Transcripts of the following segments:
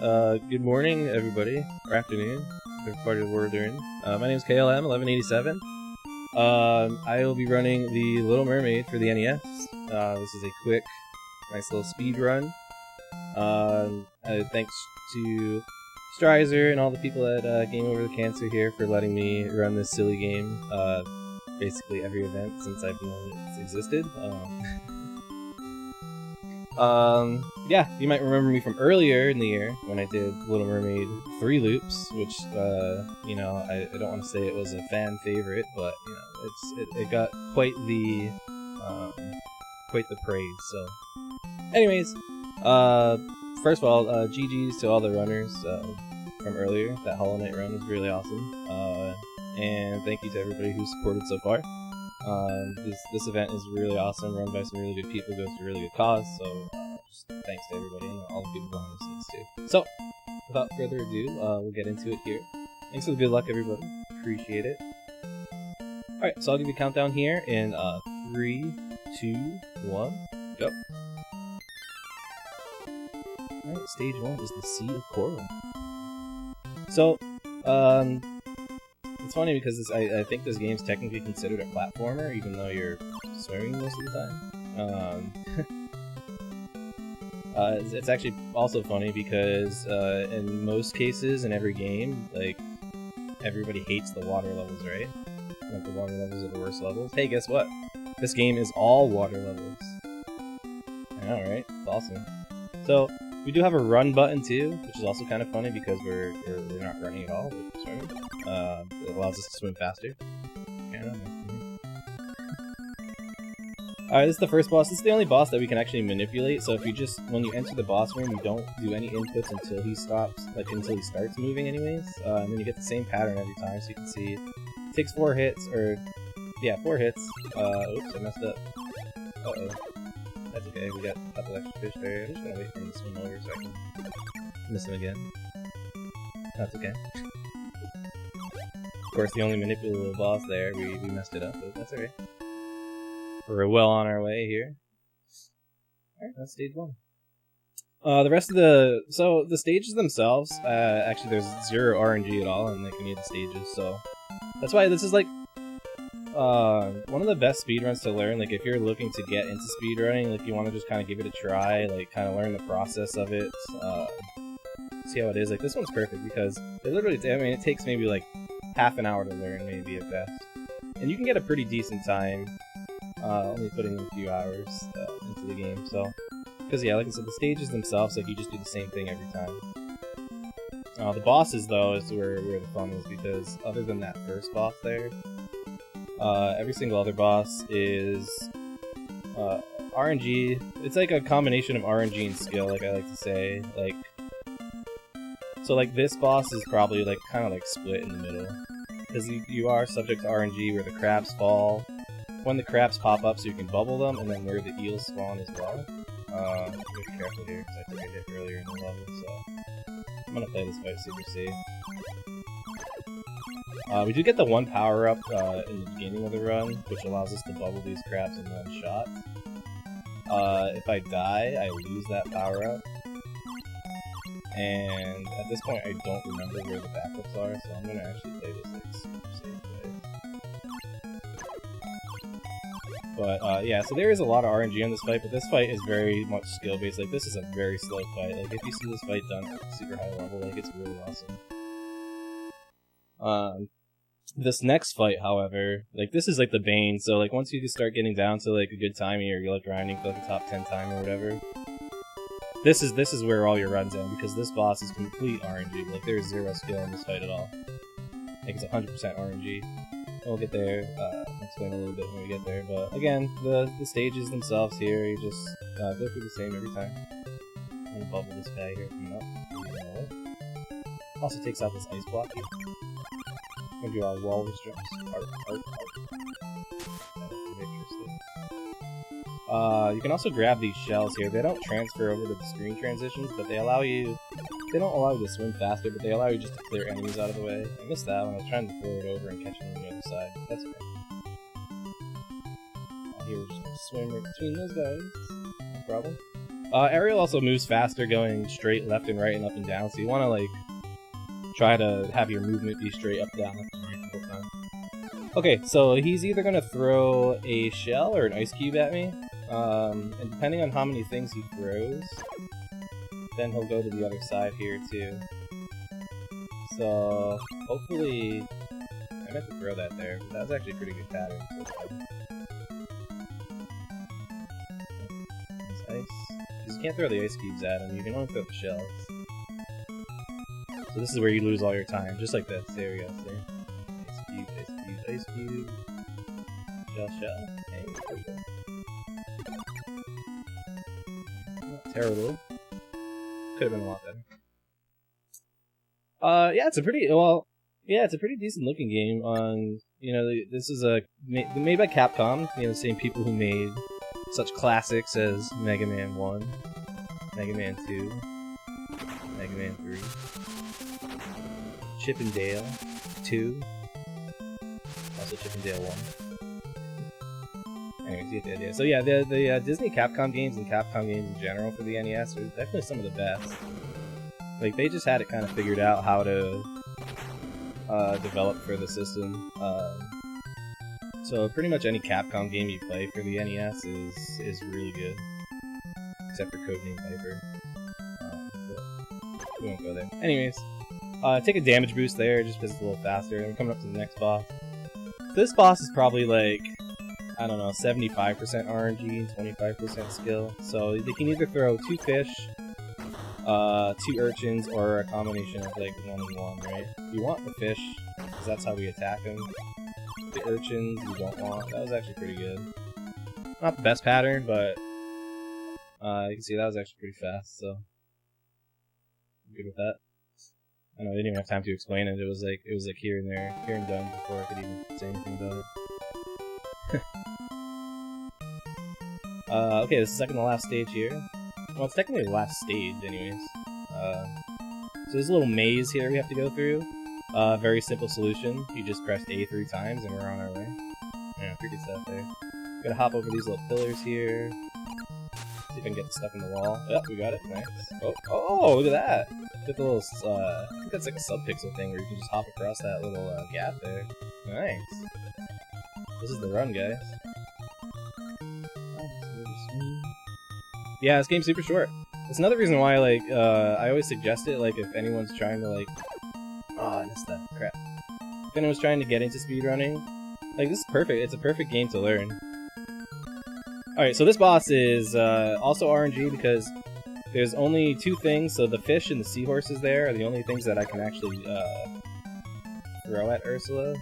Good morning, everybody, or afternoon, whatever part of the world you're in. My name is KLM1187. I will be running the Little Mermaid for the NES. This is a quick, nice little speed run. Thanks to Strizer and all the people at Game Over the Cancer here for letting me run this silly game. Basically every event since I've known it's existed. Yeah, you might remember me from earlier in the year when I did Little Mermaid 3 loops, which, I don't want to say it was a fan favorite, but, it got quite the praise, so. Anyways, first of all, GG's to all the runners, from earlier. That Hollow Knight run was really awesome, and thank you to everybody who supported so far. This event is really awesome, run by some really good people, goes to a really good cause, so just thanks to everybody and all the people behind the scenes too. So, without further ado, we'll get into it here. Thanks for the good luck, everybody. Appreciate it. Alright, so I'll give you a countdown here in 3, 2, 1, go. Alright, stage 1 is the Sea of Coral. So, it's funny because I think this game's technically considered a platformer, even though you're swimming most of the time. It's actually also funny because in most cases in every game, like, everybody hates the water levels, right? Like, the water levels are the worst levels. Hey, guess what? This game is all water levels. I know, right? It's awesome. So, we do have a run button too, which is also kind of funny because we're not running at all, we're swimming. It allows us to swim faster. Alright, this is the first boss. This is the only boss that we can actually manipulate, so if you just, when you enter the boss room, you don't do any inputs until he stops, until he starts moving anyways, and then you get the same pattern every time, so you can see, it takes 4 hits, or, yeah, 4 hits. Oops, I messed up. Uh-oh. That's okay, we got a couple extra fish there. I'm just gonna wait for him to swim over so I can miss him again. That's okay. Of course, the only manipulable boss there, we messed it up, but that's alright. We're well on our way here. Alright, that's stage 1. The rest of the stages themselves, actually there's 0 RNG at all in like any of the stages, so that's why this is like one of the best speedruns to learn. Like, if you're looking to get into speedrunning, like, you want to just kind of give it a try, like, kind of learn the process of it, see how it is. Like, this one's perfect because it literally, it takes maybe like half an hour to learn, maybe at best, and you can get a pretty decent time, only putting in a few hours into the game. So, because yeah, like I said, the stages themselves, like, you just do the same thing every time. The bosses, though, is where the fun is, because other than that first boss there, every single other boss is RNG. It's like a combination of RNG and skill, like I like to say. Like, so like this boss is probably like kind of like split in the middle, because you are subject to RNG where the crabs fall, when the crabs pop up, so you can bubble them, and then where the eels spawn as well. Be careful here because I took a hit earlier in the level, so I'm gonna play this fight super safe. We do get the one power-up in the beginning of the run, which allows us to bubble these crabs in one shot. If I die, I lose that power-up. And at this point, I don't remember where the backups are, so I'm gonna actually play this like super safe way. But yeah, so there is a lot of RNG on this fight, but this fight is very much skill-based. Like, this is a very slow fight. Like, if you see this fight done at a super high level, like, it's really awesome. This next fight, however, like, this is like the bane, so like once you start getting down to like a good timing, or you're like grinding for like a top 10 time or whatever, this is where all your runs end, because this boss is complete RNG. Like, there's 0 skill in this fight at all. Like, it's 100% RNG. We'll get there, I'll explain a little bit when we get there, but again, the stages themselves here, you just go through the same every time. I'm gonna bubble this guy here coming up. Also takes out this ice block here. We'll do our walrus jumps. You can also grab these shells here. They don't transfer over to the screen transitions, but they don't allow you to swim faster, but they allow you just to clear enemies out of the way. I missed that when I was trying to throw it over and catch them on the other side. That's okay. Here we're just gonna swim right between those guys. No problem. Ariel also moves faster going straight left and right and up and down, so you want to like try to have your movement be straight up, down, left, and right the whole time. Okay, so he's either going to throw a shell or an ice cube at me, and depending on how many things he throws, then he'll go to the other side here too. So hopefully, I meant to throw that there, but that was actually a pretty good pattern so far. Nice ice. Because you can't throw the ice cubes at him, you can only throw the shells. So this is where you lose all your time, just like this. There we go, see? Ice cube, ice cube, ice cube. Shell, shell. Hey, there we go. Not terrible. Could have been a lot better. Yeah, it's a pretty it's a pretty decent looking game. This is made by Capcom. The same people who made such classics as Mega Man 1, Mega Man 2, Mega Man 3, Chip and Dale 2, also Chip and Dale 1. Anyways, you get the idea. So yeah, the Disney Capcom games and Capcom games in general for the NES are definitely some of the best. Like, they just had it kind of figured out how to develop for the system. So pretty much any Capcom game you play for the NES is really good, except for Codename Viper. But we won't go there. Anyways, take a damage boost there just because it's a little faster. And we're coming up to the next boss. This boss is probably like, I don't know, 75% RNG and 25% skill. So they can either throw 2 fish, 2 urchins, or a combination of like 1 and 1, right? You want the fish, because that's how we attack them. The urchins you don't want. That was actually pretty good. Not the best pattern, but you can see that was actually pretty fast, so I'm good with that. I know I didn't even have time to explain it. It was like here and there, here and done before I could even say anything about it. Okay, this is second to last stage here. Well, it's technically the last stage, anyways. So there's a little maze here we have to go through. Very simple solution. You just press A 3 times and we're on our way. Yeah, pretty good stuff there. Gotta hop over these little pillars here. See if I can get the stuff in the wall. Yep, we got it. Nice. Oh, look at that! Get the little, I think that's like a sub-pixel thing where you can just hop across that little gap there. Nice. This is the run, guys. Yeah, this game's super short. That's another reason why, like, I always suggest it, like, if anyone's trying to, like... Oh, I missed that. Crap. If anyone's trying to get into speedrunning, like, this is perfect. It's a perfect game to learn. Alright, so this boss is also RNG because there's only 2 things, so the fish and the seahorses there are the only things that I can actually throw at Ursula.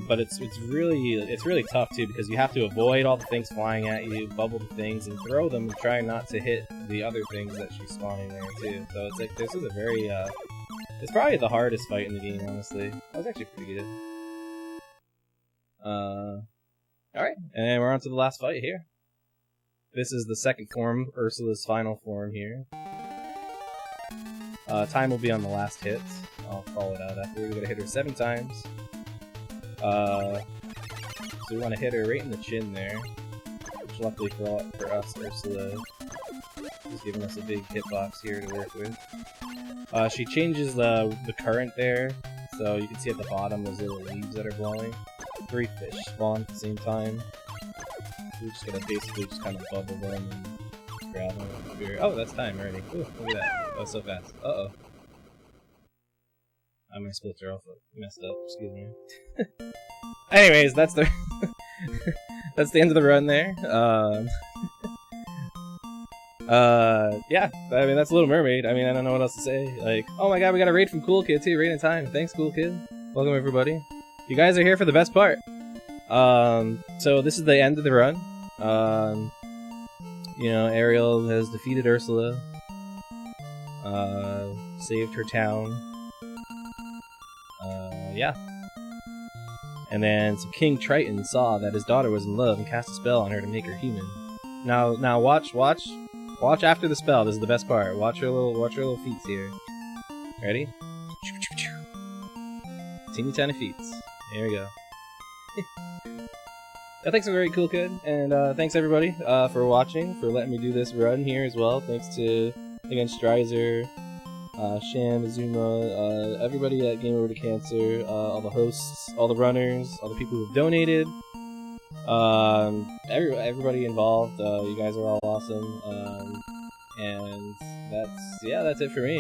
But it's really tough too because you have to avoid all the things flying at you, bubble the things, and throw them and try not to hit the other things that she's spawning there too. So it's like this is a very it's probably the hardest fight in the game, honestly. That was actually pretty good. Alright, and we're on to the last fight here. This is the second form, Ursula's final form here. Time will be on the last hit. I'll call it out after. We're gonna hit her 7 times. So we want to hit her right in the chin there, which luckily for us, Ursula is giving us a big hitbox here to work with. She changes the current there, so you can see at the bottom those little leaves that are blowing. 3 fish spawn at the same time. We're just gonna basically just kind of bubble them and grab them. Oh, that's time already. Ooh, look at that. That was so fast. Uh-oh. My splits are all messed up, excuse me. Anyways, that's the that's the end of the run there. Yeah, I mean that's Little Mermaid. I mean I don't know what else to say. Like, oh my god, we got a raid from Cool Kid too, right in time. Thanks, Cool Kid. Welcome everybody. You guys are here for the best part. So this is the end of the run. You know, Ariel has defeated Ursula. Saved her town. Yeah. And then some King Triton saw that his daughter was in love and cast a spell on her to make her human. Now watch after the spell. This is the best part. Watch her little feats here. Ready? Teeny tiny feats. There we go. I think it's a very cool kid, and thanks everybody for watching, for letting me do this run here as well. Thanks to, again, Strizer, Sham, Azuma, everybody at Game Over to Cancer, all the hosts, all the runners, all the people who've donated, everybody involved. You guys are all awesome, and that's it for me.